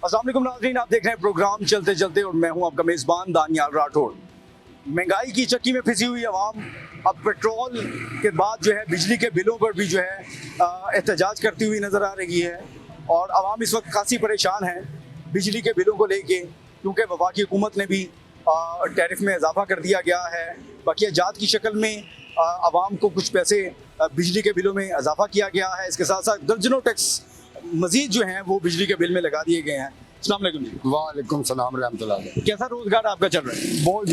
अस्सलाम वालेकुम नाज़रीन, आप देख रहे हैं प्रोग्राम चलते चलते और मैं हूं आपका मेज़बान दानियाल राठौड़। महंगाई की चक्की में फंसी हुई आवाम अब पेट्रोल के बाद जो है बिजली के बिलों पर भी जो है एहतजाज करती हुई नज़र आ रही है और आवाम इस वक्त काफ़ी परेशान है बिजली के बिलों को लेके, क्योंकि वफाकी हुकूमत ने भी टैरिफ में इजाफा कर दिया गया है। बाकी जात की शक्ल में आवाम को कुछ पैसे बिजली के बिलों में इजाफा किया गया है। इसके साथ साथ दर्जनों टैक्स मजीद जो हैं वो बिजली के बिल में लगा दिए गए हैं। अस्सलाम वालेकुम जी। वालेकुम सलाम रहमतुल्लाह। कैसा रोजगार आपका चल रहा है? बहुत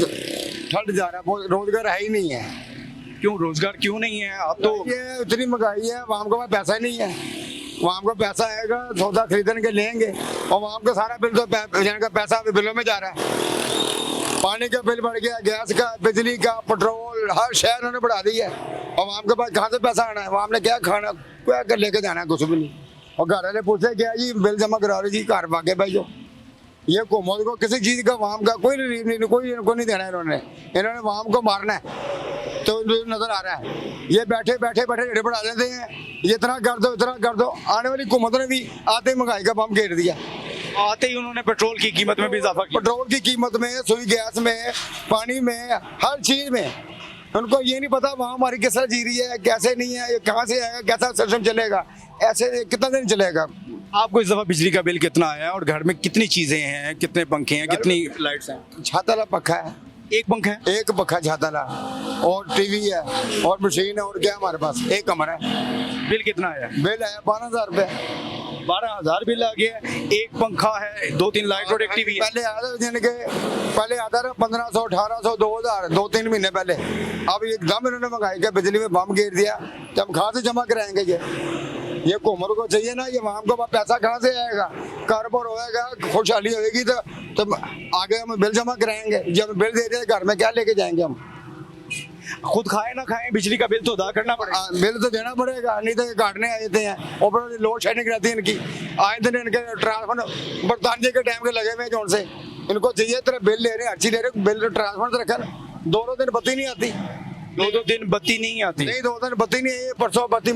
ठंड जा रहा है, बहुत रोजगार है ही नहीं है। क्यों रोजगार क्यों नहीं है? आप तो ये इतनी महंगाई है, वहाँ के पास पैसा ही नहीं है। वहाँ को पैसा आएगा सौदा खरीदने के लेंगे और वहाँ का सारा बिल तो का पैसा बिलों में जा रहा है। पानी का बिल बढ़ गया, गैस का, बिजली का, पेट्रोल, हर शहर उन्होंने बढ़ा दी है। और वहाँ के पास कहाँ से पैसा आना है? वहाँ ने क्या खाना, क्या कर लेके जाना है? कुछ भी नहीं। और घर वाले पूछे क्या जी बिल जमा करा रहे जी, घर भागे भाई जो ये हुकूमत को किसी चीज का वाम का कोई रिलीफ नहीं, कोई इनको नहीं देना। इन्होंने वाम को मारना है तो नजर आ रहा है। ये बैठे बैठे बैठे रेट बढ़ा देते हैं, ये इतना कर दो इतना कर दो। आने वाली हुकूमत ने भी आते ही महंगाई का बम घेर दिया। आते ही उन्होंने पेट्रोल की कीमत में भी इजाफा किया। पेट्रोल की कीमत में, सुई गैस में, पानी में, हर चीज में। उनको ये नहीं पता वहाँ हमारी किस तरह जी रही है, कैसे नहीं है, कहाँ से आएगा, कैसा सिस्टम चलेगा, ऐसे कितना दिन चलेगा। आपको इस दफा बिजली का बिल कितना आया और घर में कितनी चीजें हैं, कितने पंखे हैं, कितनी लाइट्स हैं? छाताला पक्का है, एक पंखा है, एक पक्का छाताला, और टीवी है और मशीन है, और क्या हमारे पास एक कमरा है। बिल कितना आया? बिल आया 12,000 रुपये। 12,000 बिल आ गया। एक पंखा है, 2-3 लाइट और एक टीवी है। पहले पहले आता था 1500, 1800, 2000, 2-3 महीने पहले। अब एकदम इन्होंने महंगाई के बिजली में बम गिर दिया। जब कहाँ से जमा कराएंगे ये हुकूमत को चाहिए ना, ये वहाँ को पैसा कहाँ से आएगा? कारोबार होएगा, खुशहाली होएगी तो आगे हम बिल जमा कराएंगे। जब बिल दे दिए घर में क्या लेके जाएंगे हम? खुद खाए ना खाए बिजली का बिल तो अदा करना पड़ेगा। बिल तो देना पड़ेगा, नहीं तो ये काटने आए थे हैं। और लोड शेडिंग रहती है इनकी, आए दिन इनके ट्रांसफर बरतानिया के टाइम के लगे हुए जोन से। इनको चाहिए तरह बिल ले रहे, अच्छी ले रहे, बिल ट्रांसफर रखा। 2 दिन बत्ती नहीं आती, 2 दिन बत्ती नहीं आती। नहीं 2 दिन बत्ती नहीं आई। परसों बत्ती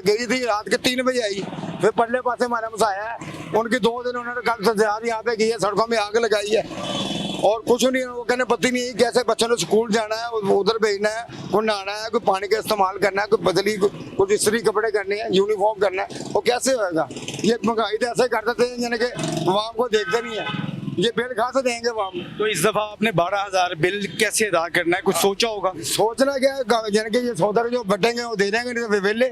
गई थी, रात के 3 बजे आई। फिर पल्ले पासे हमारे मसाया है उनकी। 2 दिन उन्होंने कल यहाँ पे की है, सड़कों में आग लगाई है और कुछ नहीं। वो कहने पत्ती नहीं आई, कैसे बच्चों ने स्कूल जाना है, उधर भेजना है, कोई नहाना है, कोई पानी का इस्तेमाल करना है, कोई बदली, कुछ इस्त्री कपड़े करने हैं, यूनिफॉर्म करना है, वो कैसे होगा? ये महंगाई तो ऐसे कर देते हैं यानी कि वहाँ को देखते नहीं है। ये बिल कहाँ से देंगे वहाँ? तो इस दफा आपने 12,000 बिल कैसे अदा करना है, कुछ सोचा होगा? सोचना क्या है, यानी कि ये सौदा जो बटेंगे वो दे देंगे, नहीं तो फिर बिल ले।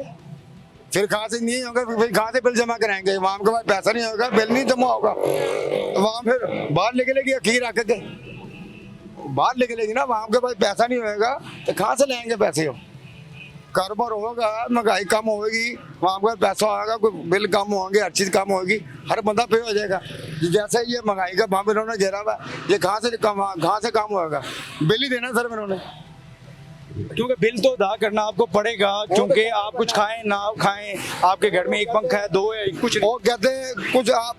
फिर कहाँ से नहीं होगा, फिर कहाँ से बिल जमा कराएंगे? वहाँ के पास पैसा नहीं होगा, बिल नहीं जमा होगा। वहाँ फिर बाहर निकलेगी अखीर आके के बाहर निकलेगी ना। वहाँ के पास पैसा नहीं होगा तो कहाँ से लाएंगे पैसे? हो कारोबार होगा, महंगाई कम होगी, वहाँ पर पैसा आएगा, कोई बिल कम होंगे, हर चीज़ कम होगी, हर बंदा पे हो जाएगा। जैसे ये महंगाई का बम इन्होंने घेरा हुआ, ये कहाँ से कम होगा? बिल ही देना सर इन्होंने, क्योंकि बिल तो अदा करना आपको पड़ेगा, क्योंकि आप कुछ खाएं ना खाएं, आपके घर में एक पंखा है, 2 है, कुछ वो कहते हैं कुछ आप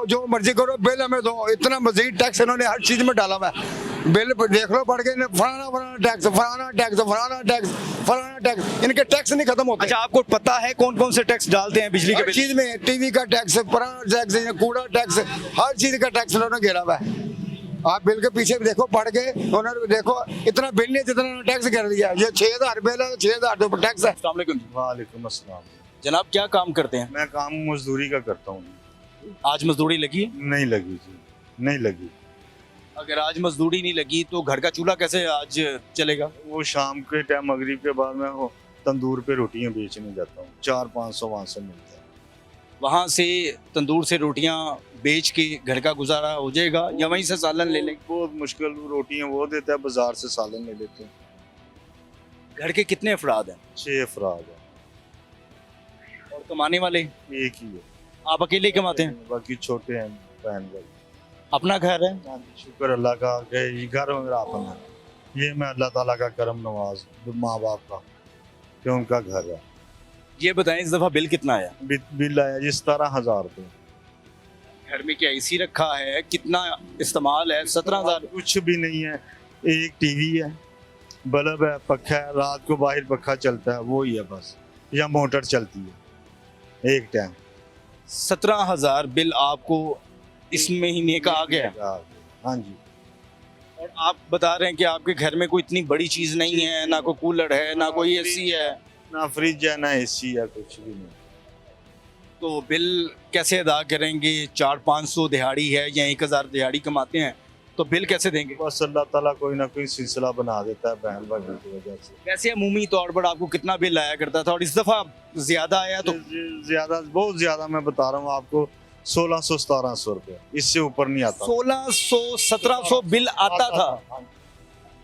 जो मर्जी करो, बिल हमें दो। इतना मजीद टैक्स इन्होंने हर चीज में डाला हुआ है। बिल देख लो पढ़ के, फलाना टैक्स, फलाना टैक्स, फलाना टैक्स, फलाना टैक्स। इनके टैक्स नहीं खत्म होते। अच्छा, आपको पता है कौन कौन से टैक्स डालते हैं बिजली के बिल? चीज में टीवी का टैक्स, पुराना टैक्स, कूड़ा टैक्स, हर चीज का टैक्स इन्होंने घेरा हुआ है। आप बिल के पीछे भी देखो, पढ़ के उन्होंने देखो, इतना बिल नहीं जितना टैक्स कर दिया। ये 6,000 बिल है, 6,000 तो टैक्स है। अस्सलाम वालेकुम। वालेकुम अस्सलाम। जनाब क्या काम करते हैं? मैं काम मजदूरी का करता हूँ। आज मजदूरी लगी? नहीं लगी जी, नहीं लगी। अगर आज मजदूरी नहीं लगी तो घर का चूल्हा कैसे आज चलेगा? वो शाम के टाइम मगरिब के बाद मैं वो तंदूर पे रोटियां बेचने जाता हूँ। 400-500 वहाँ से मिलता है। वहाँ से तंदूर से रोटियाँ बेच के घर का गुजारा हो जाएगा या वहीं से सालन ले लेंगे? बहुत मुश्किल रोटियां वो देता है, बाजार से सालन ले लेते हैं। घर के कितने अफराद हैं? 6 अफराद है, और कमाने वाले? एक ही है। आप अकेले ही कमाते हैं? बाकी छोटे हैं बहन भाई। अपना घर है? शुक्र अल्लाह का, ये घर मेरा अपना है। ये मैं अल्लाह ताला का करम नवाज माँ बाप का कि उनका घर है। ये बताएं इस दफा बिल कितना आया? बिल आया जी 17,000 रुपये। घर में क्या एसी रखा है? कितना इस्तेमाल है? 17,000? कुछ भी नहीं है। एक टीवी है, बल्ब है, पक्खा है, रात को बाहर पक्खा चलता है, वो ही है बस, या मोटर चलती है एक टाइम। 17,000 बिल आपको इस महीने का आ गया। हाँ जी। और आप बता रहे हैं कि आपके घर में कोई इतनी बड़ी चीज नहीं है, ना कोई कूलर है, ना कोई एसी है, ना फ्रिज है, ना एसी है, कुछ भी नहीं। तो बिल कैसे अदा करेंगे? 400-500 दिहाड़ी है या 1000 दिहाड़ी कमाते हैं, तो बिल कैसे देंगे? बस अल्लाह ताला कोई ना कोई सिलसिला बना देता है बहन भाई की वजह से। वैसे अमूमी तौर पर आपको कितना बिल आया करता था और इस दफा ज्यादा आया तो? ज्यादा, बहुत ज्यादा, मैं बता रहा हूँ आपको, 1600-1700 रुपये, इससे ऊपर नहीं आता। 1600-1700 बिल आता था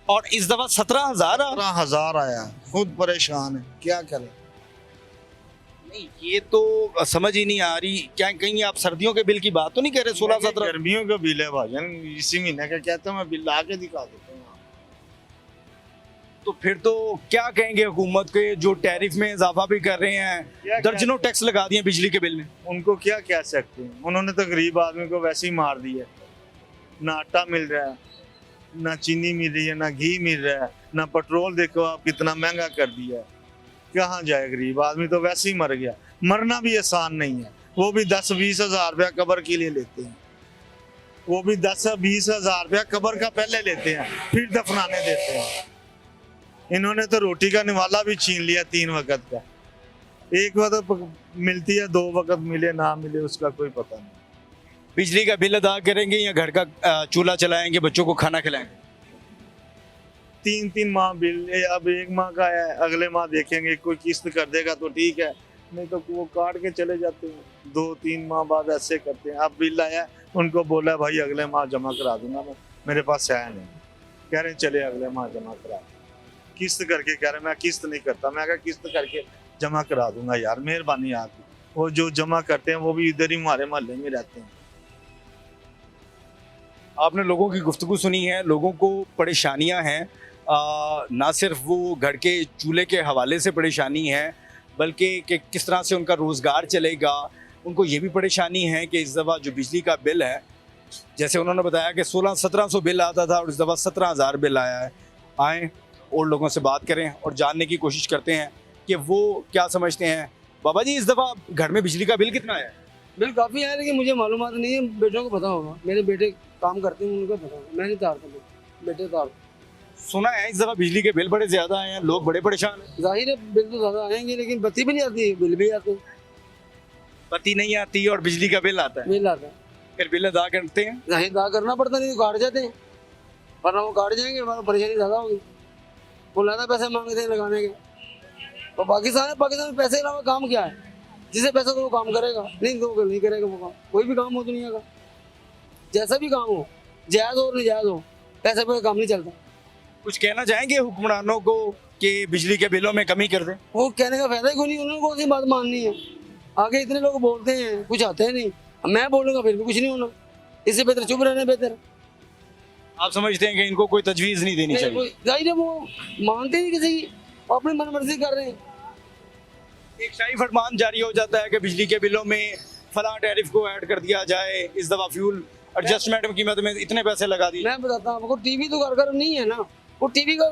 और इस दफा 17,000 आ? 17,000 आया, खुद परेशान है, क्या करें। नहीं, ये तो समझ ही नहीं आ रही। क्या कहीं आप सर्दियों के बिल की बात तो नहीं कह रहे? 16-17 गर्मियों का बिल है भाईजान, इसी महीने का कहते हैं, मैं बिल ला के दिखा देता हूँ। तो फिर तो क्या कहेंगे हुकूमत के, जो टैरिफ में इजाफा भी कर रहे हैं, दर्जनों टैक्स लगा दिए बिजली के बिल में? उनको क्या कह सकते हैं, उन्होंने तो गरीब आदमी को वैसे ही मार दिया। ना आटा मिल रहा है, ना चीनी मिल रही है, ना घी मिल रहा है, ना पेट्रोल, देखो आप कितना महंगा कर दिया है। कहाँ जाए गरीब आदमी, तो वैसे ही मर गया। मरना भी आसान नहीं है, वो भी 10-20 हजार रुपया कब्र के लिए लेते हैं, वो भी 10-20 हजार रुपया कब्र का पहले लेते हैं, फिर दफनाने देते हैं। इन्होंने तो रोटी का निवाला भी छीन लिया 3 वक्त का। एक वक्त मिलती है, 2 वक्त मिले ना मिले उसका कोई पता नहीं। बिजली का बिल अदा करेंगे या घर का चूल्हा चलाएंगे, बच्चों को खाना खिलाएंगे? 3-3 माह बिल, अब 1 माह का है, अगले माह देखेंगे, कोई किस्त कर देगा तो ठीक है, नहीं तो वो काट के चले जाते हैं। 2-3 माह बाद ऐसे करते हैं। अब बिल आया, उनको बोला भाई अगले माह जमा करा दूंगा मैं, मेरे पास आया नहीं, कह रहे चले अगले माह जमा करा। किस्त करके कह रहे मैं किस्त नहीं करता, मैं कहा किस्त करके जमा करा दूंगा यार, मेहरबानी आपकी। वो जो जमा करते हैं वो भी इधर ही हमारे मोहल्ले में रहते हैं। आपने लोगों की गुफ्तगू सुनी है, लोगों को परेशानियां हैं, ना सिर्फ वो घर के चूल्हे के हवाले से परेशानी है, बल्कि कि किस तरह से उनका रोज़गार चलेगा। उनको ये भी परेशानी है कि इस दफ़ा जो बिजली का बिल है, जैसे उन्होंने बताया कि 1600-1700 बिल आता था और इस दफ़ा 17,000 बिल आया है। आएँ और लोगों से बात करें और जानने की कोशिश करते हैं कि वो क्या समझते हैं। बाबा जी, इस दफ़ा घर में बिजली का बिल कितना है? बिल काफ़ी है, लेकिन मुझे मालूमात नहीं है, बेटों को पता होगा। मेरे बेटे काम करते हैं, उनको पता होगा, मैं नहीं तारता, बेटे तारते। सुना है इस दफ़ा बिजली के बिल बड़े ज़्यादा आए हैं, लोग बड़े परेशान हैं। जाहिर है बिल तो ज़्यादा आएंगे, लेकिन बत्ती भी नहीं आती, बिल भी आते हैं। बत्ती नहीं आती और बिजली का बिल आता है, बिल आता है, फिर बिल अदा करते हैं। जाहिर अदा करना पड़ता, नहीं तो काट जाते हैं, वरना वो काट जाएंगे, वरना परेशानी ज़्यादा होगी। वो ज़्यादा पैसे मांगते हैं लगाने के। और पाकिस्तान में पैसे के अलावा काम क्या है? जिसे पैसा तो वो काम करेगा, नहीं तो नहीं करेगा वो काम। कोई भी काम हो दुनिया का, जैसा भी काम हो, जायज़ हो नाजायज़ हो, पैसे पे काम नहीं चलता। कुछ कहना चाहेंगे हुक्मरानों को कि बिजली के बिलों में कमी कर दें? वो कहने का फायदा ही कोई नहीं, उन्होंने कौन सी बात माननी है। आगे इतने लोग बोलते हैं, कुछ आते हैं नहीं। अब मैं बोलूँगा फिर भी कुछ नहीं होना, इससे बेहतर चुप रहना बेहतर। आप समझते हैं कि इनको कोई तजवीज़ नहीं देनी चाहिए? जाहिर है वो मानते नहीं किसी की, वो अपनी मनमर्जी कर रहे हैं। एक शाही फरमान जारी हो जाता है कि बिजली के बिलों में फलां टैरिफ को ऐड कर दिया जाए, इस दफ़ा फ्यूल एडजस्टमेंट की कीमत में इतने पैसे लगा दिए। मैं बताता हूँ आपको, टीवी तो घर नहीं है ना, वो टीवी का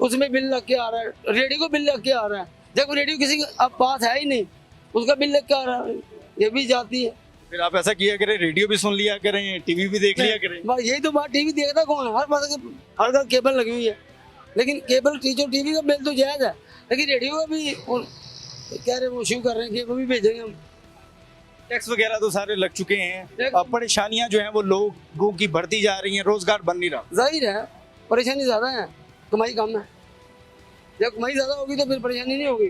उसमें बिल लग के आ रहा है, रेडियो को बिल लग के आ रहा है। जब रेडियो किसी के अब पास है ही नहीं, उसका बिल लग के आ रहा है, ये भी जाती है। फिर आप ऐसा किया करें, रेडियो भी सुन लिया करें, टीवी भी देख लिया करें। बस यही तो बात, टीवी देखता कौन है? हर घर केबल लगी हुई है, लेकिन केबल टीवी का बिल तो जायज़ है, लेकिन रेडियो का भी कह रहे वो शुरू कर रहे हैं कि वो भी भेजेंगे हम। टैक्स वगैरह तो सारे लग चुके हैं, अब परेशानियां जो हैं वो लोगों की बढ़ती जा रही हैं, रोजगार बन नहीं रहा। जाहिर है परेशानी ज़्यादा है, कमाई कम है। जब कमाई ज़्यादा होगी तो फिर परेशानी नहीं होगी।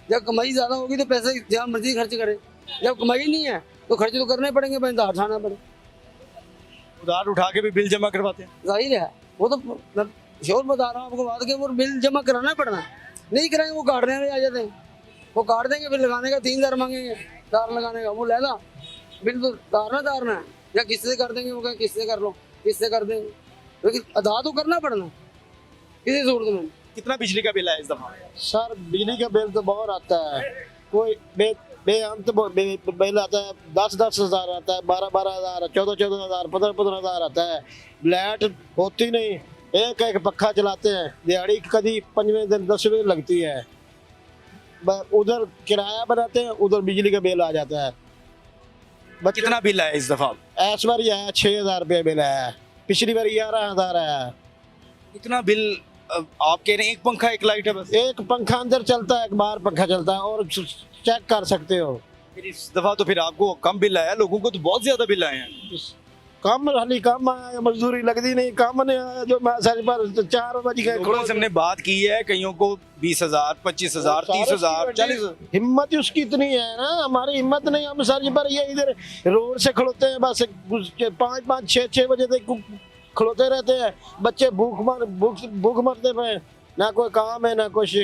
जब कमाई ज़्यादा होगी तो पैसे जहाँ मर्जी खर्च करें, जब कमाई नहीं है तो खर्च तो करने पड़ेंगे, पैसे उधार उठाना पड़े। उधार उठा के भी बिल जमा करवाते हैं। जाहिर है, वो तो मैं श्योर बता रहा हूँ आपको बात, कि वो बिल जमा कराना पड़ना, नहीं कराएंगे वो काटने में आ जाते हैं। वो काट देंगे, फिर लगाने का 3,000 मांगेंगे, तार लगाने का। वो लेना बिल तो तारना है, या किससे कर देंगे, वो कहें किससे कर लो, किससे कर देंगे, लेकिन अदा तो करना पड़ना किसी सूरत में। कितना बिजली का बिल है इस दफा? सर बिजली का बिल तो बहुत आता है, कोई बेअंत बिल आता है। 10-10 हज़ार आता है, 12-12 हज़ार, 14-14 हज़ार, 15-15 हज़ार आता है। लाइट होती नहीं, एक पक्का चलाते हैं, दिहाड़ी कभी 5वें दिन 10वें लगती है। उधर किराया बनाते हैं, उधर बिजली का बिल आ जाता है। बच्चे कितना बिल आया इस दफा? इस बार ही आया 6,000 रुपये बिल आया, पिछली बार 11,000 आया। इतना बिल आप कह रहे हैं एक पंखा एक लाइट है बस? एक पंखा अंदर चलता है, एक बाहर पंखा चलता है, और चेक कर सकते हो। फिर इस दफा तो फिर आपको कम बिल आया, लोगों को तो बहुत ज्यादा बिल आए हैं। कम हाली कम आया, मजदूरी लगती नहीं, कम नहीं आया। जो मैं सर पर 4 बज गए लोगों से हमने बात की है, कईयों को 20,000, 25,000, 30,000, 40,000। हिम्मत ही उसकी इतनी है ना, हमारी हिम्मत नहीं। हम सर पर ये इधर रोड से खड़ोते हैं बस 5-5, 6-6 बजे तक खड़ोते रहते हैं। बच्चे भूख मरते पे, ना कोई काम है ना कुछ।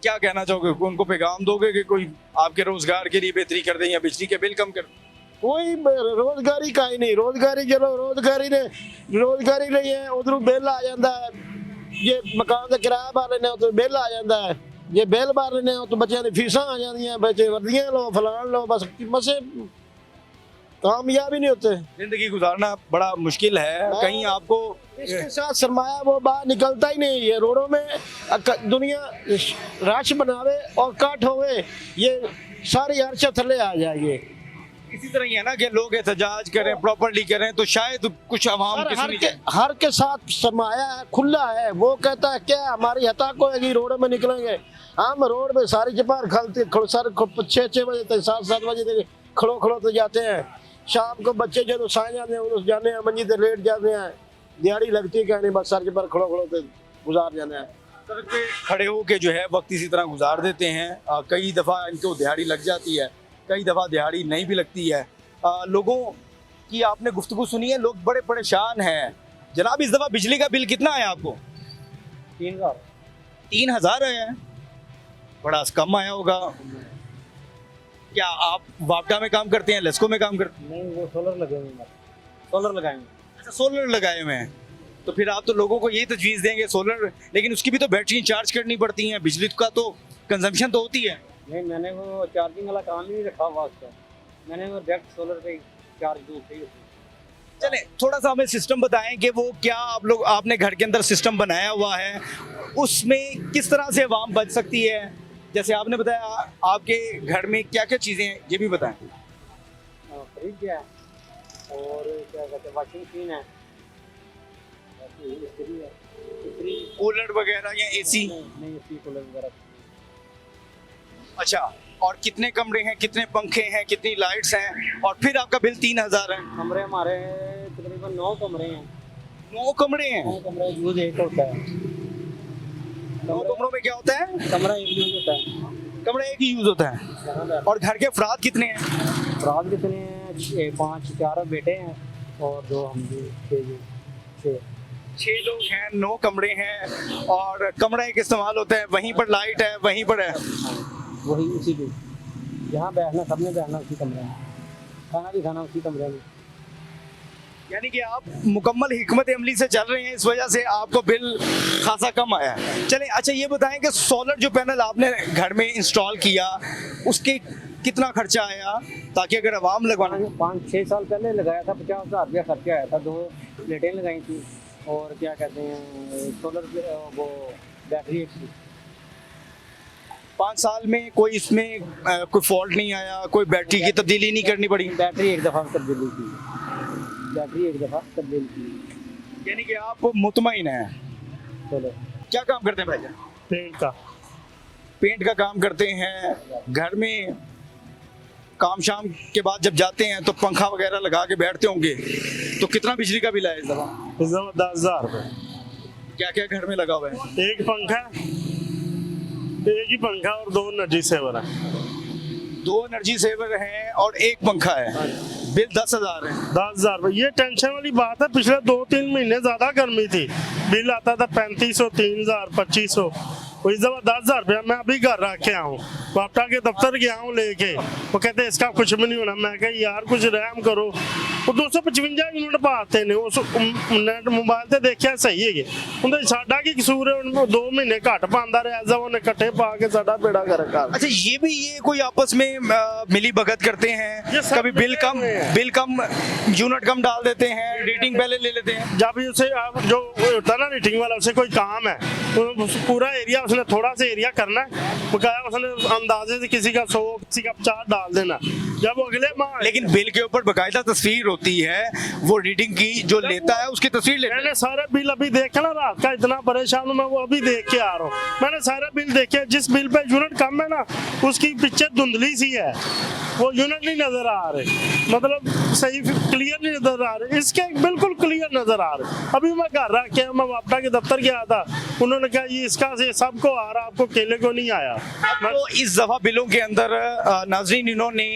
क्या कहना चाहोगे, उनको पैगाम दोगे कि कोई आपके रोजगार के लिए बेहतरी कर दें या बिजली के बिल कम कर दें? कोई रोजगारी का ही नहीं, रोजगारी चलो रोजगारी नहीं है, उधर बिल आ जाता है। ये मकान का किराया भर लेने तो बिल आ जाता है, ये बिल भर लेने तो बच्चों की फीसा आ जाती, बच्चे वर्दियां लो फलान लो, बस मसे कामयाब ही नहीं होते। जिंदगी गुजारना बड़ा मुश्किल है। कहीं आपको इसके साथ सरमाया वो बाहर निकलता ही नहीं है। रोडों में दुनिया रश बनावे और काट होवे, ये सारी अर्श थले आ जाएगी। इसी तरह ही है ना कि लोग एहतजाज करें, प्रॉपर्ली करें, तो शायद कुछ आवाम हर, की हर, सुनी के, जाए। हर के साथ सरमाया है, खुला है। वो कहता है क्या हमारी हता को है, रोड में निकलेंगे हम, रोड में सारी चपार खलते सारे 6-6 बजे तक 7-7 बजे तक खड़ो तो जाते हैं। शाम को बच्चे जो सो जाते हैं, उस जाने हैं मंजी से लेट जाते हैं, दिहाड़ी लगती है क्या नहीं, बस सर पर खड़ो तो गुजार जाते हैं। सड़क पे खड़े होके जो है वक्त इसी तरह गुजार देते हैं। कई दफ़ा इनको दिहाड़ी लग जाती है, कई दफ़ा दिहाड़ी नहीं भी लगती है। लोगों की आपने गुफ्तगू सुनी है, लोग बड़े परेशान हैं। जनाब इस दफ़ा बिजली का बिल कितना आया आपको? 3,000 3,000 आया है, बड़ा कम आया होगा। क्या आप वापडा में काम करते हैं, लेस्को में काम करते हैं? नहीं, वो सोलर लगे हुए हैं, सोलर लगाएंगे। अच्छा, सोलर लगाए हुए हैं, तो फिर आप तो लोगों को यही तजवीज़ देंगे सोलर, लेकिन उसकी भी तो बैटरी चार्ज करनी पड़ती है, बिजली का तो कंजम्पशन तो होती है। नहीं, मैंने वो चार्जिंग वाला काम ही नहीं रखा हुआ उसका, मैंने वो डायरेक्ट सोलर पे चार्ज दूसरी। चले थोड़ा सा हमें सिस्टम बताएं कि वो क्या आपने घर के अंदर सिस्टम बनाया हुआ है, उसमें किस तरह से आवाम बच सकती है। जैसे आपने बताया आपके घर में क्या क्या चीज़ें हैं, ये भी बताएं। फ्रिज है और क्या कहते हैं वॉशिंग मशीन है, कूलर वगैरह या एसी? नहीं एसी कूलर वगैरह। अच्छा, और कितने कमरे हैं, कितने पंखे हैं, कितनी लाइट्स हैं, और फिर आपका बिल 3,000 है? कमरे हमारे तकरीबन 9 कमरे हैं। 9 कमरे हैं? 9 कमरे यूज एक होता है। 9 कमरों में क्या होता है? कमरा एक यूज होता है, कमरा एक ही यूज होता है। और घर के अफराद कितने हैं? रात कितने हैं? 5-4 बेटे हैं और 2 हम भी, 6 लोग हैं, 9 कमरे हैं, और कमरा एक इस्तेमाल होता है, वहीं पर लाइट है, वहीं पर है। वही उसी पे जहाँ बैठना सबने बैठना उसी कमरे में, खाना भी खाना उसी कमरे में। यानी कि आप मुकम्मल हिकमत अमली से चल रहे हैं, इस वजह से आपको बिल खासा कम आया है। चलें, अच्छा ये बताएं कि सोलर जो पैनल आपने घर में इंस्टॉल किया, उसके कितना खर्चा आया, ताकि अगर आवाम लगवाना। 5-6 साल पहले लगाया था, 50,000 रुपया खर्चा आया था। 2 प्लेटें लगाई थी और क्या कहते हैं सोलर वो बैटरी एक थी। 5 साल में कोई इसमें कोई फॉल्ट नहीं आया, कोई बैटरी की तब्दीली नहीं करनी पड़ी? बैटरी एक दफ़ा तब्दीली की, बैटरी एक दफ़ा तब्दील की। यानी कि आप मुतमईन हैं। चलो, क्या काम करते हैं भाईजान? पेंट का। पेंट का काम करते हैं। घर में काम शाम के बाद जब जाते हैं तो पंखा वगैरह लगा के बैठते होंगे, तो कितना बिजली का बिल आया इस दफा? इस दफा 10,000 रुपये। क्या क्या घर में लगा हुआ है? एक ही पंखा और 2 एनर्जी सेवर है। 2 एनर्जी सेवर हैं और एक पंखा है, बिल 10,000 है। 10,000 रुपये। ये टेंशन वाली बात है, पिछले 2-3 महीने ज्यादा गर्मी थी, बिल आता था 3500, 3,000, 2500। इस दफा 10,000 रुपया मैं अभी घर रख के आऊँ, वापटा के दफ्तर गया हूँ लेके, वो कहते हैं इसका कुछ भी नहीं होना। मैं कहा यार कुछ रहम करो, ਉਹ 255 ਯੂਨਿਟ ਪਾਤੇ ਨੇ ਉਸ ਨੈਟ ਮੋਬਾਈਲ ਤੇ ਦੇਖਿਆ ਸਹੀ ਹੈਗੇ ਉਹਦੇ ਸਾਡਾ ਕੀ ਕਸੂਰ ਹੈ 2 ਮਹੀਨੇ ਘੱਟ ਪਾਉਂਦਾ ਰਿਹਾ ਐਸਾ ਉਹਨੇ ਇਕੱਠੇ ਪਾ ਕੇ ਸਾਡਾ ਬੇੜਾ ਕਰ अच्छा ये कोई आपस में मिली भगत करते हैं, ये सब कभी बिल कम यूनिट कम डाल देते हैं, रेटिंग पहले ले लेते हैं। जब उसे आप जो होता है ना रेटिंग वाला उसे कोई काम है पूरा एरिया उसने थोड़ा सा एरिया करना है बकाया उसने अंदाजे से किसी का 100 किसी का 50 डाल देना जब अगले माह लेकिन बिल के ऊपर बकायदा तस्वीर होती है, वो रीडिंग की जो लेता है उसकी तस्वीर लेता है। मैंने सारे बिल अभी देखे ना रात का इतना परेशान हूँ मैं वो अभी देख के आ रहा हूँ मैंने सारे बिल देखे जिस बिल पे यूनिट कम है ना उसकी पिक्चर धुंधली सी है वो यूनिट नहीं नजर आ रहे मतलब सही क्लियर नहीं नजर आ रहे इसके बिल्कुल क्लियर नजर आ रहे अभी मैं घर रख के मैं वापडा के दफ्तर गया था उन्होंने कहा ये इसका से सबको आ रहा आपको केले को नहीं आया तो इस दफा बिलों के अंदर नाजरीन इन्होंने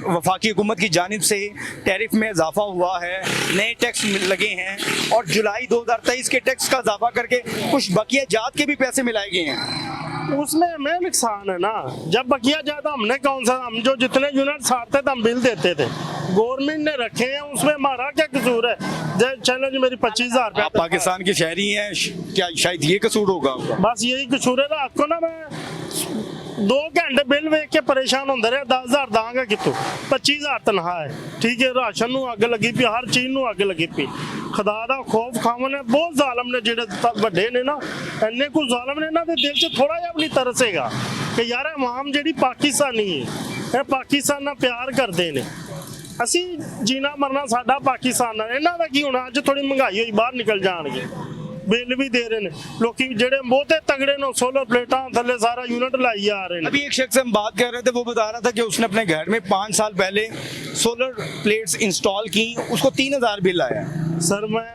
वफाकी हुकूमत की जानिब से टैरिफ में इजाफा हुआ है, नए टैक्स लगे हैं और जुलाई 2023 के टैक्स का इजाफा करके कुछ बकिया जात के भी पैसे मिलाए गए हैं। उसमें हमें नुकसान है ना जब बकिया जाता हमने कौन सा हम जो जितने यूनिट साटते थे हम बिल देते थे गवर्नमेंट ने रखे हैं उसमें हमारा क्या कसूर है चलो जी मेरी 25,000 रुपया आप पाकिस्तान के शहरी हैं, क्या शायद ये कसूर होगा आपका? बस यही कसूर है रात को ना मैं 2 घंटे बिल वेख के परेशान होंगे रहे 10,000 दांगा कितों 25,000 तनखा है ठीक है राशन नूं अग लगी पी हर चीज नूं अग लगी पी खुदा दा खौफ खावन ने बहुत जालम ने जेडे ਵੱਡੇ ने ना इन्ने को जालम ने इन्हां दे दिल च थोड़ा जिहा भी नहीं तरसेगा कि यार अवाम जेडी पाकिस्तानी है ਇਹ ਪਾਕਿਸਤਾਨ ਨਾਲ ਪਿਆਰ ਕਰਦੇ ਨੇ ਅਸੀਂ ਜੀਣਾ ਮਰਨਾ ਸਾਡਾ ਪਾਕਿਸਤਾਨ ਨਾਲ ਇਹਨਾਂ ਦਾ ਕੀ ਹੋਣਾ ਅੱਜ ਥੋੜੀ ਮਹਿੰਗਾਈ ਹੋਈ ਬਾਹਰ ਨਿਕਲ ਜਾਣਗੇ बिल भी दे रहे हैं लोग जेडे बहुते तगड़े ने सोलर प्लेटा थले सारा यूनिट लाई आ रहे हैं। अभी एक शख्स हम बात कर रहे थे वो बता रहा था कि उसने अपने घर में 5 साल पहले सोलर प्लेट्स इंस्टॉल की उसको 3,000 बिल आया। सर मैं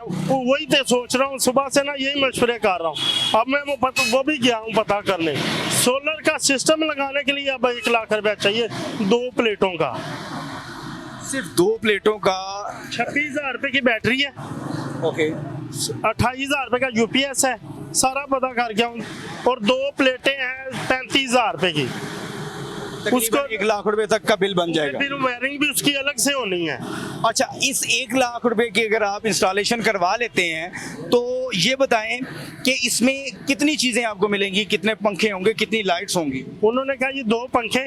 वही तो सोच रहा हूँ सुबह से ना यही मशवरे कर रहा हूँ अब मैं वो भी गया हूँ पता करने सोलर का सिस्टम लगाने के लिए अब 1 लाख रुपया चाहिए 2 प्लेटों का सिर्फ 2 प्लेटों का 26,000 रुपए की बैटरी है ओके 28,000 रुपए का यूपीएस है सारा पता कर गया हूँ और 2 प्लेटें हैं 35,000 रुपए की उसको 1 लाख रुपए तक का बिल बन जाएगा। फिर वायरिंग भी उसकी अलग से होनी है। अच्छा इस 1 लाख रुपए की अगर आप इंस्टॉलेशन करवा लेते हैं तो ये बताएं कि इसमें कितनी चीजें आपको मिलेंगी, कितने पंखे होंगे, कितनी लाइट्स होंगी? उन्होंने कहा ये 2 पंखे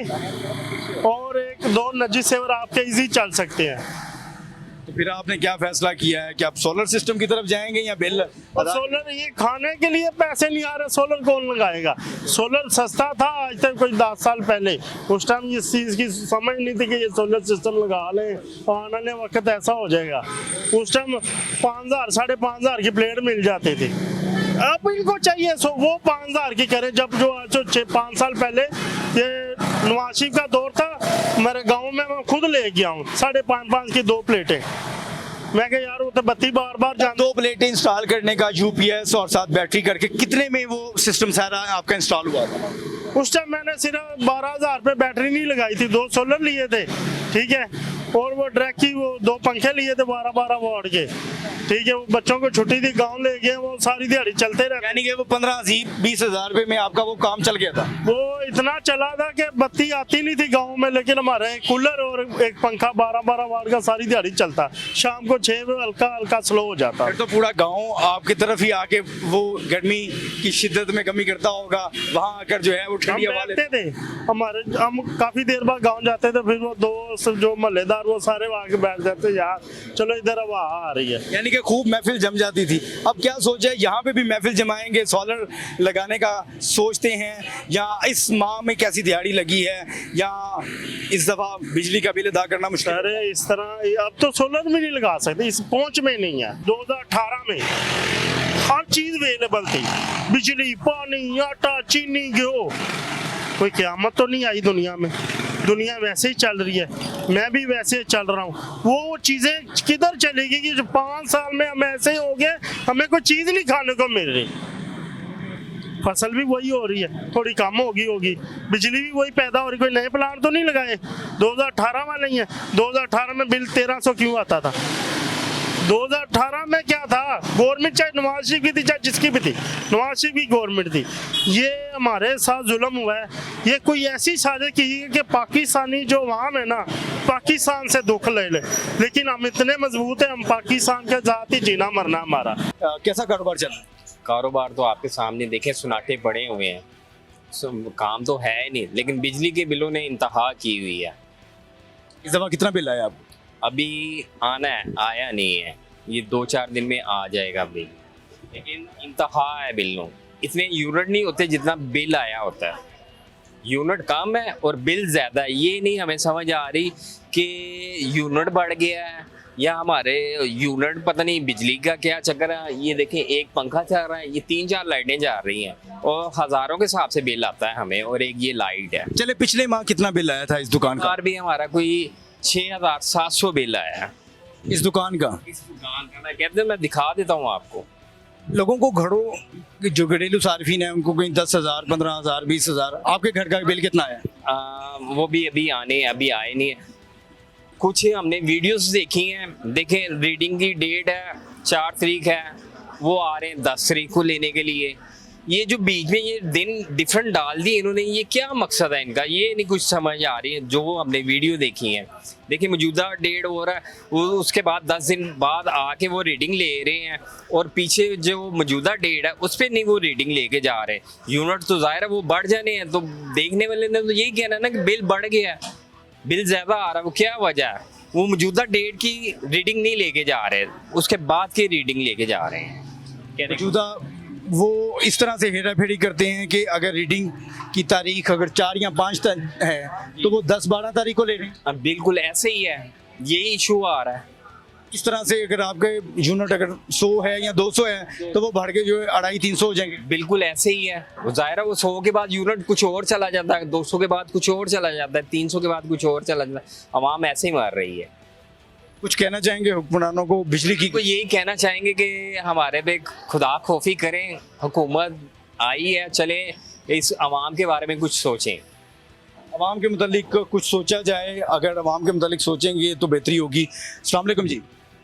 और 2 नजी सेवर आपके इजी चल सकते हैं। तो फिर आपने क्या फैसला किया है कि आप सोलर सिस्टम की तरफ जाएंगे या बिल? और सोलर ये खाने के लिए पैसे नहीं आ रहे सोलर कौन लगाएगा सोलर सस्ता था आज तक कोई 10 साल पहले उस टाइम इस चीज़ की समझ नहीं थी कि ये सोलर सिस्टम लगा लें आने वाले वक्त ऐसा हो जाएगा उस टाइम 5,000 5,500 की प्लेट मिल जाती थी अब इनको चाहिए सो वो 5,000 की करें जब जो आज 5 साल पहले ये नवाज शरीफ का दौर था मेरे गांव में मैं खुद ले गया हूँ 5.5 की 2 प्लेटें मैं कह यार वो तो बत्ती बार बार 2 प्लेटें इंस्टॉल करने का यूपीएस और साथ बैटरी करके कितने में वो सिस्टम सारा आपका इंस्टॉल हुआ था? उस टाइम मैंने सिर्फ 12,000 पे बैटरी नहीं लगाई थी 2 सोलर लिए थे ठीक है और वो डायरेक्ट की वो 2 पंखे लिए थे 12-12 वाट के ठीक है वो बच्चों को छुट्टी थी गांव ले गए वो सारी दिहाड़ी चलते रहे यानी कि वो 15-20 रुपए में आपका वो काम चल गया था। वो इतना चला था कि बत्ती आती नहीं थी गांव में लेकिन हमारा एक कूलर और एक पंखा 12-12 वाट का सारी दिहाड़ी चलता शाम को 6 बजे हल्का हल्का स्लो हो जाता फिर तो पूरा गाँव आपकी तरफ ही आके वो गर्मी की शिद्दत में कमी करता होगा वहाँ आकर जो है वो ठंडी हवा लेते थे हम काफी देर बाद गाँव जाते थे फिर वो दोस्त जो मोहल्लेदार वो सारे आके बैठ जाते यार चलो इधर हवा आ रही है यानी कि खूब महफिल जम जाती थी। अब क्या सोचा है यहाँ पे भी महफिल जमाएंगे सोलर लगाने का सोचते हैं या इस माह में कैसी दिहाड़ी लगी है या इस दफा बिजली का बिल अदा करना मुश्किल? अरे इस तरह अब तो सोलर भी नहीं लगा सकते इस पहुंच में नहीं है 2018 में हर चीज अवेलेबल थी बिजली पानी आटा चीनी गेहूं कोई क़यामत तो नहीं आई दुनिया में दुनिया वैसे ही चल रही है मैं भी वैसे ही चल रहा हूँ वो चीज़ें किधर चलेगी कि जो 5 साल में हम ऐसे ही हो गए हमें कोई चीज़ नहीं खाने को मिल रही फसल भी वही हो रही है थोड़ी कम होगी बिजली भी वही पैदा हो रही कोई नए प्लांट तो नहीं लगाए 2018 वाले ही है 2018 में बिल 1300 क्यों आता था 2018 में क्या था, गवर्नमेंट चाहे नवाज शरीफ की थी चाहे जिसकी भी थी, नवाज शरीफ की गवर्नमेंट थी, ये हमारे साथ जुल्म हुआ है। ये कोई ऐसी साजिश की है कि पाकिस्तानी जो अवाम है ना, पाकिस्तान से दुख ले ले, लेकिन हम इतने मजबूत हैं, हम पाकिस्तान के साथ ही जीना मरना हमारा। कैसा कारोबार चल रहा है? कारोबार तो आपके सामने देखे, सुनाटे पड़े हुए हैं, काम तो है ही नहीं, लेकिन बिजली के बिलों ने इंतहा की हुई है। इस दफा कितना बिल आया आपको? अभी आना है, आया नहीं है, ये 2-4 दिन में आ जाएगा बिल, लेकिन इंतहा है बिलों। इतने यूनिट नहीं होते जितना बिल आया होता है, यूनिट कम है और बिल ज़्यादा है। ये नहीं हमें समझ आ रही कि यूनिट बढ़ गया है या हमारे यूनिट पता नहीं बिजली का क्या चक्कर है। ये देखें, एक पंखा चल रहा है, ये 3-4 लाइटें जा रही हैं और हज़ारों के हिसाब से बिल आता है हमें, और एक ये लाइट है। चले पिछले माह कितना बिल आया था इस दुकान का? और भी हमारा कोई 6,700 बिल आया है इस दुकान का? इस दुकान का। मैं कहते हैं, मैं दिखा देता हूँ आपको। लोगों को घरों के जो घरेलू सार्फिन है उनको कहीं 10,000, 15,000, 20,000। आपके घर का बिल कितना है? वो भी अभी आए नहीं है। कुछ हमने वीडियोस देखी हैं, देखें रीडिंग की डेट है 4 तारीख है, वो आ रहे हैं 10 तारीख को लेने के लिए। ये जो बीच में ये दिन डिफरेंट डाल दिए इन्होंने, ये क्या मकसद है इनका, ये नहीं कुछ समझ आ रही है। जो हमने वीडियो देखी है, देखिए मौजूदा डेट हो रहा है, वो उसके बाद 10 दिन बाद आके वो रीडिंग ले रहे हैं, और पीछे जो मौजूदा डेट है उस पर नहीं वो रीडिंग लेके जा रहे हैं। यूनिट तो ज़ाहिर है वो बढ़ जाने हैं, तो देखने वाले ने तो यही कहना है ना कि बिल बढ़ गया है, बिल ज़्यादा आ रहा है। वो क्या वजह है? वो मौजूदा डेट की रीडिंग नहीं लेके जा रहे, उसके बाद की रीडिंग लेके जा रहे हैं। मौजूदा वो इस तरह से हेरा फेरी करते हैं कि अगर रीडिंग की तारीख अगर 4 या 5 है तो वो 10-12 तारीख को ले रहे हैं। बिल्कुल ऐसे ही है, यही इशू आ रहा है। इस तरह से अगर आपके यूनिट अगर 100 है या 200 है तो वो बढ़ के जो है 250-300 हो जाएंगे। बिल्कुल ऐसे ही है, वो ज़ाहिर है वो 100 के बाद यूनिट कुछ और चला जाता है, 200 के बाद कुछ और चला जाता है, 300 के बाद कुछ और चला जाता है। आवाम ऐसे ही मार रही है। कुछ कहना चाहेंगे हुक्मरानों को बिजली की? तो यही कहना चाहेंगे कि हमारे पे खुदा खौफी करें, हुकूमत आई है, चले इस आवाम के बारे में कुछ सोचें, अवाम के मुतालिक कुछ सोचा जाए। अगर अवाम के मुतालिक सोचेंगे तो बेहतरी होगी। अस्सलाम वालेकुम जी।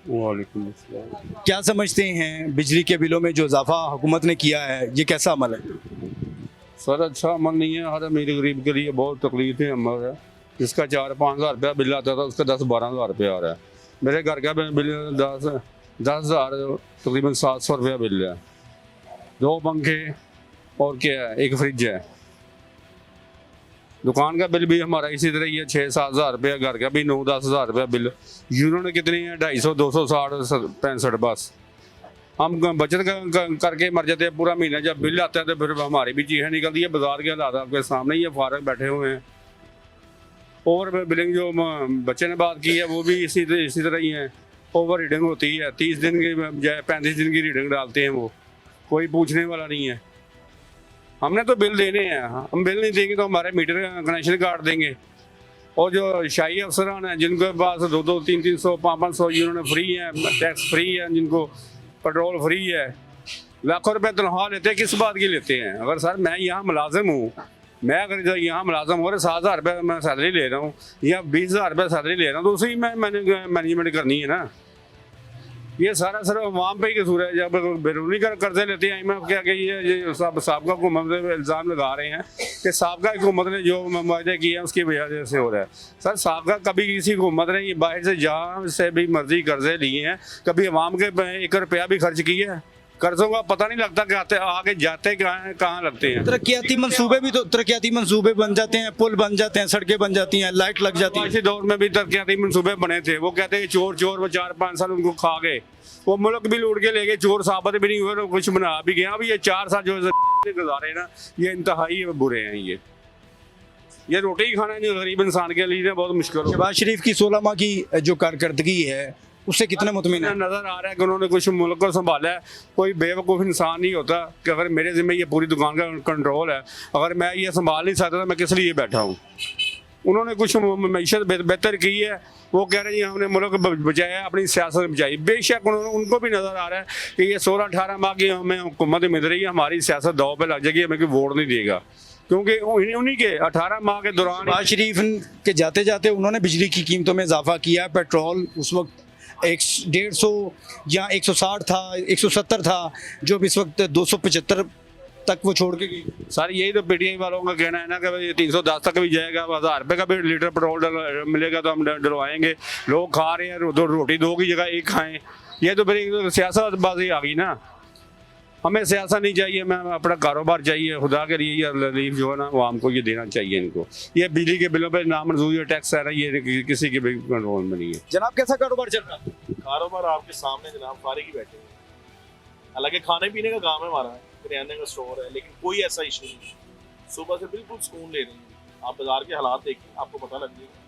वालेकुम अस्सलाम। क्या समझते हैं बिजली के बिलों में जो इजाफा हुकूमत ने किया है, ये कैसा अमल है? सर अच्छा अमल नहीं है, हर अमीर गरीब के लिए बहुत तकलीफें अमल है। जिसका 4-5 हज़ार रुपया बिल आता था उसका 10-12 हज़ार रुपया आ रहा है। मेरे घर का बिल 10,000 तकरीबन 700 रुपया बिल है। 2 पंखे और क्या है, एक फ्रिज है। दुकान का बिल भी हमारा इसी तरह ही है, 6-7 हज़ार रुपया। घर का भी 9-10 हज़ार रुपया बिल। यूनिट कितनी है? 250, 260, 65 बस। हम बचत करके मर जाते हैं पूरा महीना। जब बिल आता है तो फिर हमारी भी चीज़ें निकलती है। बाजार के हालात आपके सामने ही है, फारग बैठे हुए हैं। ओवर बिलिंग जो बच्चे ने बात की है वो भी इसी तरह ही है। ओवर रीडिंग होती है, 30 दिन की बजाय 35 दिन की रीडिंग डालते हैं, वो कोई पूछने वाला नहीं है। हमने तो बिल देने हैं, हम बिल नहीं देंगे तो हमारे मीटर कनेक्शन काट देंगे। और जो शाही अफसरान हैं जिनके पास 200, 300, 500 यूनिट फ्री हैं, टैक्स फ्री है, जिनको पेट्रोल फ्री है, लाखों रुपये तनख्वाह लेते हैं, किस बात की लेते हैं? अगर सर मैं यहाँ मुलाजिम हूँ, मैं अगर जो यहाँ मुलाजिम हो रहे 7,000 रुपये मैं सैलरी ले रहा हूँ या 20,000 रुपये सैलरी ले रहा हूँ, तो उसी में मैंने मैनेजमेंट करनी है ना। ये सारा सिर्फ अवाम पे ही कसूर है। जब बैरूनी कर्जे लेते हैं IMF क्या कि ये साबका हुकूमत पे इल्ज़ाम लगा रहे हैं कि साबका हुकूमत ने जो मुआहदे किए हैं उसकी वजह से हो रहा है। सर साबका कभी किसी हुकूमत ने ये बाहर से जहाँ से भी मर्जी कर्जे लिए हैं, कभी अवाम के 1 रुपया भी खर्च किया है? कर्जों का पता नहीं लगता कि आगे जाते कहाँ लगते हैं। तरक्याती मंसूबे भी तो तरक्याती मंसूबे बन जाते हैं, पुल बन जाते हैं, सड़कें बन जाती हैं, लाइट लग जाती है। इसी दौर में भी तरक्याती मंसूबे बने थे। वो कहते हैं चोर वो 4-5 साल उनको खा गए, वो मुल्क भी लूट के ले गए, चोर साबित भी नहीं हुए, कुछ बना भी गया। अब ये 4 साल जो गुजारे ना, ये इंतहाई बुरे हैं। ये रोटी ही खाना नहीं गरीब इंसान के लिए बहुत मुश्किल है। शहबाज शरीफ की 16 माह की जो कारकर्दगी है उससे कितना मुतमिन है? नजर आ रहा है कि उन्होंने कुछ मुल्क को संभाला है। कोई बेवकूफ़ इंसान नहीं होता कि अगर मेरे ज़िम्मे ये पूरी दुकान का कंट्रोल है, अगर मैं ये संभाल नहीं सकता तो मैं किस लिए बैठा हूँ। उन्होंने कुछ मीशत बेहतर की है। वो कह रहे हैं हमने मुल्क बचाया, अपनी सियासत बचाई। बेशक उनको भी नज़र आ रहा है कि ये 16-18 माह की हमें हुकूमत मिल रही है, हमारी सियासत दाव पे लग जाएगी, हमें कोई वोट नहीं देगा, क्योंकि उन्हीं के 18 माह के दौरान शहबाज शरीफ के जाते जाते उन्होंने बिजली की कीमतों में इजाफा किया। पेट्रोल उस वक्त 150 या 160 था, 170 था, जो अब इस वक्त 275 तक वो छोड़ के गई। सर यही तो पीटीआई वालों का कहना है ना कि भाई 310 तक भी जाएगा, 1000 रुपये का भी लीटर पेट्रोल मिलेगा तो हम डलवाएंगे। लोग खा रहे हैं, तो रोटी 2 की जगह 1 खाएं। ये तो फिर सियासतबाजी आ गई ना। हमें सियासत नहीं चाहिए, मैं अपना कारोबार चाहिए। खुदा के लिए ये रिलीफ जो है ना वो हमको ये देना चाहिए इनको। ये बिजली के बिलों पे नामंजूरी टैक्स है, ये किसी के भी कंट्रोल में नहीं है। जनाब कैसा कारोबार चल रहा है? कारोबार आपके सामने जनाब, फारिग ही बैठे हैं। हालांकि खाने पीने का काम है हमारा, किराने का स्टोर है, लेकिन कोई ऐसा इशू नहीं है। सुबह से बिल्कुल सुकून ले रहे हैं। आप बाजार के हालात देखिए, आपको पता लग जाएगा।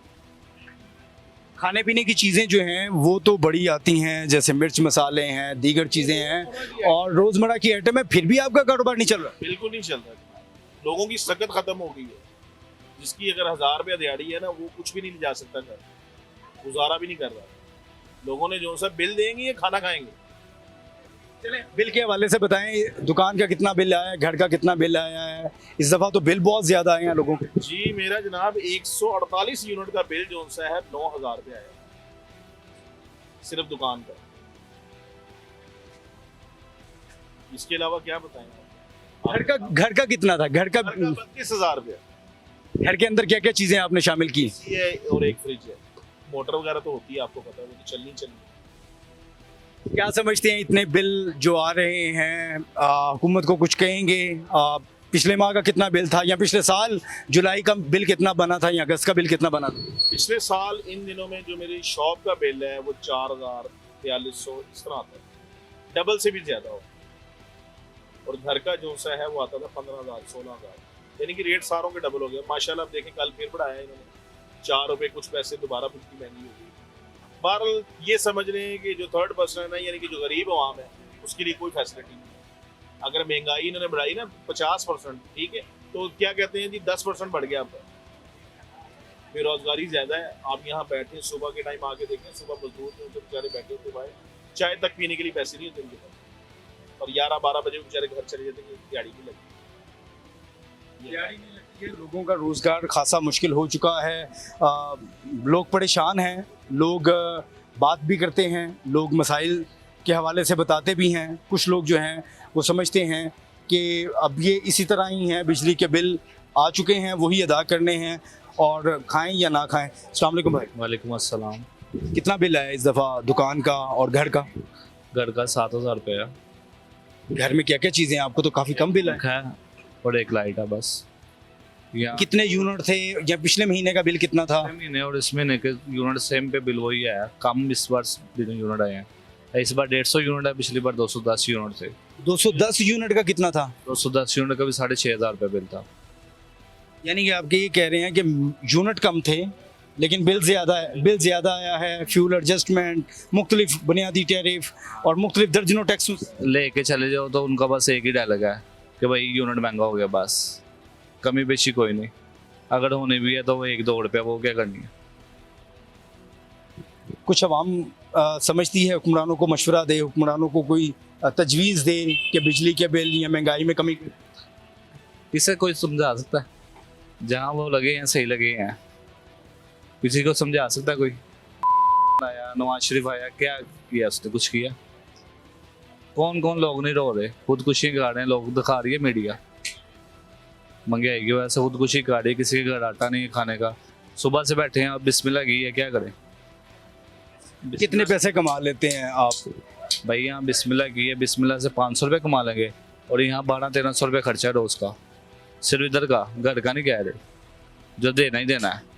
खाने पीने की चीज़ें जो हैं वो तो बड़ी आती हैं, जैसे मिर्च मसाले हैं, दीगर चीज़ें हैं, और रोज़मर्रा की आइटम है, फिर भी आपका कारोबार नहीं चल रहा? बिल्कुल नहीं चल रहा जनाब। लोगों की सकत खत्म हो गई है। जिसकी अगर 1000 रुपया दिहाड़ी है ना, वो कुछ भी नहीं जा सकता घर, गुजारा भी नहीं कर रहा। लोगों ने जो सा बिल देंगे ये खाना खाएंगे। चले बिल के हवाले से बताएं, दुकान का कितना बिल आया है, घर का कितना बिल आया है? इस दफ़ा तो बिल बहुत ज़्यादा आए हैं लोगों के। जी मेरा जनाब 148 यूनिट का बिल जो सा है 9000 रुपया है, सिर्फ दुकान का। इसके अलावा क्या बताएं आप? घर का कितना था? घर का 32,000 रुपया। घर के अंदर क्या क्या चीज़ें आपने शामिल की? ये और एक फ्रिज है, मोटर वगैरह तो होती है, आपको पता है, वो तो चलनी चाहिए। क्या समझते हैं इतने बिल जो आ रहे हैं, हुकूमत को कुछ कहेंगे? पिछले माह का कितना बिल था, या पिछले साल जुलाई का बिल कितना बना था, या अगस्त का बिल कितना बना था? पिछले साल इन दिनों में जो मेरी शॉप का बिल है वो 4000 4300 इस तरह आता है, डबल से भी ज्यादा हो। और घर का जो सा है वो आता था 15000 16000, यानी कि रेट सारों के डबल हो गया। माशाल्लाह आप देखें, कल फिर बढ़ाया इन्होंने 4 रुपए कुछ पैसे, दोबारा बिजली महंगी हो गई। बहरहाल ये समझ रहे हैं कि जो थर्ड पर्सन है ना, यानी कि जो गरीब आवाम है, उसके लिए कोई फैसिलिटी नहीं है। अगर महंगाई इन्होंने बढ़ाई ना 50%, ठीक है, तो क्या कहते हैं जी 10% बढ़ गया अब। बेरोजगारी ज्यादा है। आप यहाँ बैठे सुबह के टाइम आके देखें, सुबह मजदूर जो बेचारे बैठे होते भाई, चाय तक पीने के लिए पैसे नहीं होते उनके पास, और 11-12 बजे बेचारे घर चले जाते हैं, दिहाड़ी नहीं लगती। लोगों का रोज़गार खासा मुश्किल हो चुका है। लोग परेशान हैं, लोग बात भी करते हैं, लोग मसाइल के हवाले से बताते भी हैं। कुछ लोग जो हैं वो समझते हैं कि अब ये इसी तरह ही है, बिजली के बिल आ चुके हैं, वही अदा करने हैं, और खाएं या ना खाएं। अस्सलाम वालेकुम भाई। वालेकुम अस्सलाम। कितना बिल आया इस दफ़ा दुकान का और घर का? घर का 7000 रुपया। घर में क्या क्या चीज़ें हैं? आपको तो काफ़ी कम बिल है। और एक लाइट है बस। या कितने यूनिट थे, या पिछले महीने का बिल कितना था? महीने और इस महीने के यूनिट सेम पे बिल वही है, कम इस बार यूनिट आए हैं। इस बार 150 यूनिट है, पिछली बार 210 यूनिट थे। 210 यूनिट का कितना था? 210 यूनिट का भी 6500 रुपये बिल था। यानी कि आपके ये कह रहे हैं कि यूनिट कम थे लेकिन बिल ज़्यादा आया है। फ्यूल एडजस्टमेंट, मुख्तलिफ बुनियादी टैरिफ और मुख्तलिफ दर्जनों टैक्स लेके चले जाओ तो उनका बस एक ही डायलॉग है कि भाई यूनिट महंगा हो गया, बस कमी बेशी कोई नहीं। अगर होने भी है तो वो 1-2 रुपया, वो क्या करनी है। कुछ अवाम समझती है हुक्मरानों को मशवरा दे, हुक्मरानों को कोई तजवीज़ दे कि बिजली के बिल या महंगाई में कमी। इसे कोई समझा सकता है? जहाँ वो लगे हैं सही लगे हैं, किसी को समझा सकता है कोई? आया नवाज शरीफ आया, क्या किया उसने? कुछ किया? कौन कौन लोग नहीं रो रहे, खुदकुशी कर रहे हैं लोग, दिखा रही है मीडिया। महंगाई की वजह से खुदकुशी कर रही है, किसी के घर आटा नहीं है खाने का, सुबह से बैठे हैं, अब बिस्मिल्लाह की है, क्या करें? कितने पैसे कमा लेते हैं आप? भाई यहाँ बिस्मिल्लाह की है, बिस्मिल्लाह से 500 रुपये कमा लेंगे, और यहाँ 1200-1300 रुपये खर्चा है रोज़ का, सिर्फ इधर का, घर का नहीं कह रहे, जो देना ही देना है।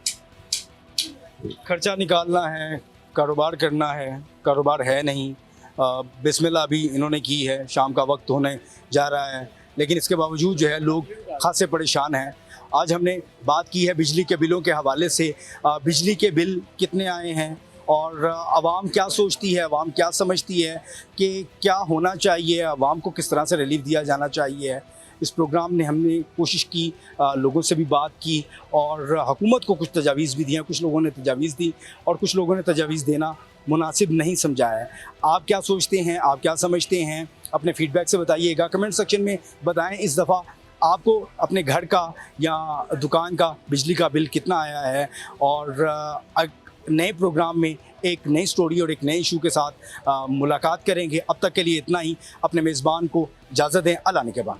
खर्चा निकालना है, कारोबार करना है, कारोबार है नहीं। बिस्मिल्लाह भी इन्होंने की है, शाम का वक्त होने जा रहा है, लेकिन इसके बावजूद जो है लोग खासे परेशान हैं। आज हमने बात की है बिजली के बिलों के हवाले से, बिजली के बिल कितने आए हैं और आवाम क्या सोचती है, आवाम क्या समझती है कि क्या होना चाहिए, आवाम को किस तरह से रिलीफ दिया जाना चाहिए। इस प्रोग्राम ने हमने कोशिश की, लोगों से भी बात की, और हुकूमत को कुछ तजावीज़ भी दी हैं। कुछ लोगों ने तजावीज़ दी और कुछ लोगों ने तजावीज़ देना मुनासिब नहीं समझा है। आप क्या सोचते हैं, आप क्या समझते हैं? अपने फीडबैक से बताइएगा, कमेंट सेक्शन में बताएं इस दफ़ा आपको अपने घर का या दुकान का बिजली का बिल कितना आया है। और नए प्रोग्राम में एक नई स्टोरी और एक नए इशू के साथ मुलाकात करेंगे। अब तक के लिए इतना ही। अपने मेज़बान को इजाज़त दें। अल्लाह निगहबान।